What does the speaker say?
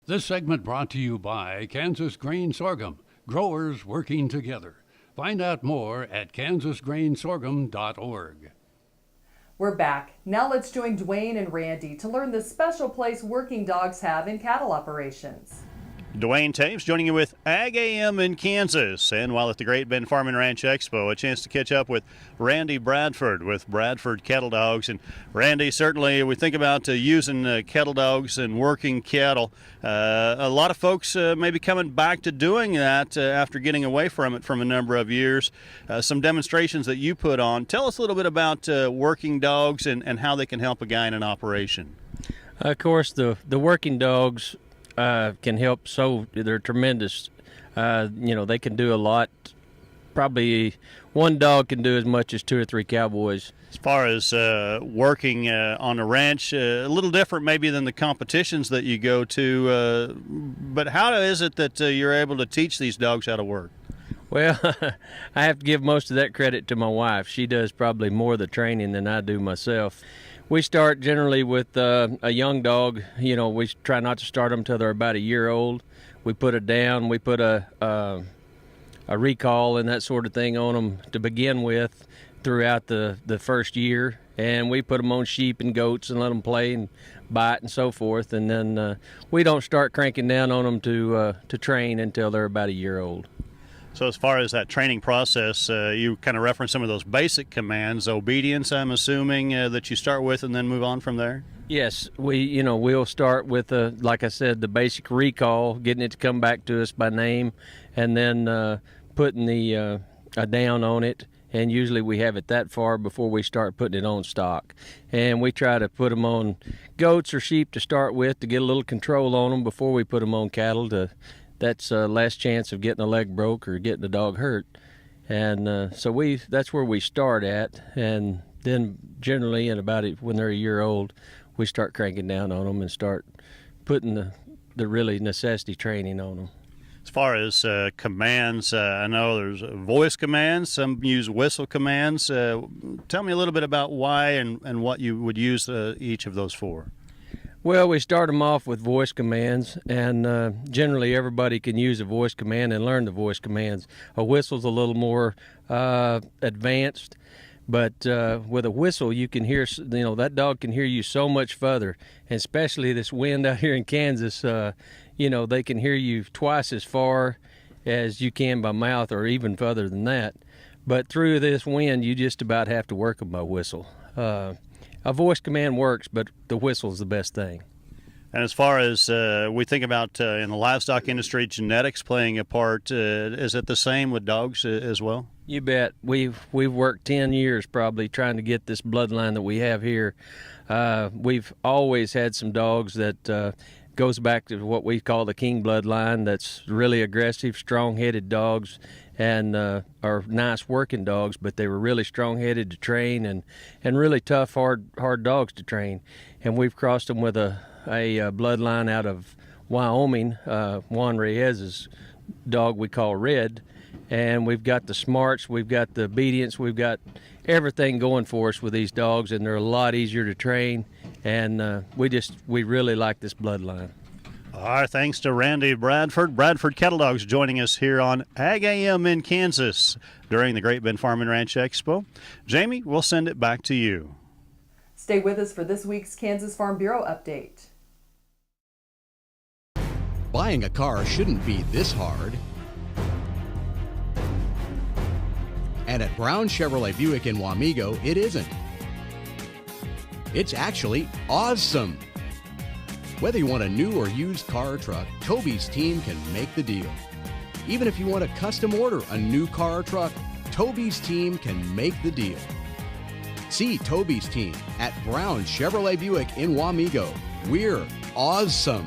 This segment brought to you by Kansas Grain Sorghum, growers working together. Find out more at kansasgrainsorghum.org. We're back. Now let's join Duane and Randy to learn the special place working dogs have in cattle operations. Duane Toews joining you with AGam in Kansas. And while at the Great Bend Farm and Ranch Expo, a chance to catch up with Randy Bradford with Bradford Cattle Dogs. And Randy, certainly we think about using cattle dogs and working cattle. A lot of folks may be coming back to doing that after getting away from it from a number of years. Some demonstrations that you put on. Tell us a little bit about working dogs and how they can help a guy in an operation. Of course, the working dogs can help, so they're tremendous. They can do a lot. Probably one dog can do as much as 2 or 3 cowboys. As far as working on a ranch, a little different maybe than the competitions that you go to, but how is it that you're able to teach these dogs how to work? Well, I have to give most of that credit to my wife. She does probably more of the training than I do myself. We start generally with a young dog. We try not to start them until they're about a year old. We put it down. We put a recall and that sort of thing on them to begin with throughout the first year. And we put them on sheep and goats and let them play and bite and so forth. And then we don't start cranking down on them to train until they're about a year old. So as far as that training process, you kind of reference some of those basic commands. Obedience, I'm assuming, that you start with and then move on from there? Yes, we'll start with, like I said, the basic recall, getting it to come back to us by name, and then putting the a down on it. And usually we have it that far before we start putting it on stock. And we try to put them on goats or sheep to start with to get a little control on them before we put them on cattle. That's less chance of getting a leg broke or getting a dog hurt. And so that's where we start at. And then generally when they're a year old, we start cranking down on them and start putting the really necessity training on them. As far as commands, I know there's voice commands, some use whistle commands. Tell me a little bit about why and what you would use each of those for. Well, we start them off with voice commands, and generally everybody can use a voice command and learn the voice commands. A whistle's a little more advanced, but with a whistle you can hear, that dog can hear you so much further, and especially this wind out here in Kansas, they can hear you twice as far as you can by mouth or even further than that. But through this wind, you just about have to work them by whistle. A voice command works, but the whistle is the best thing. And as far as we think about in the livestock industry, genetics playing a part, is it the same with dogs as well? You bet. We've worked 10 years probably trying to get this bloodline that we have here. We've always had some dogs that goes back to what we call the king bloodline. That's really aggressive, strong-headed dogs, and are nice working dogs, but they were really strong-headed to train and really tough, hard dogs to train. And we've crossed them with a bloodline out of Wyoming, Juan Reyes's dog we call Red, and we've got the smarts, we've got the obedience, we've got everything going for us with these dogs, and they're a lot easier to train, and we really like this bloodline. Our thanks to Randy Bradford, Bradford Cattle Dogs, joining us here on AGam in Kansas during the Great Bend Farm and Ranch Expo. Jamie, we'll send it back to you. Stay with us for this week's Kansas Farm Bureau update. Buying a car shouldn't be this hard. And at Brown Chevrolet Buick in Wamego, it isn't. It's actually awesome. Whether you want a new or used car or truck, Toby's team can make the deal. Even if you want to custom order a new car or truck, Toby's team can make the deal. See Toby's team at Brown Chevrolet Buick in Wamego. We're awesome.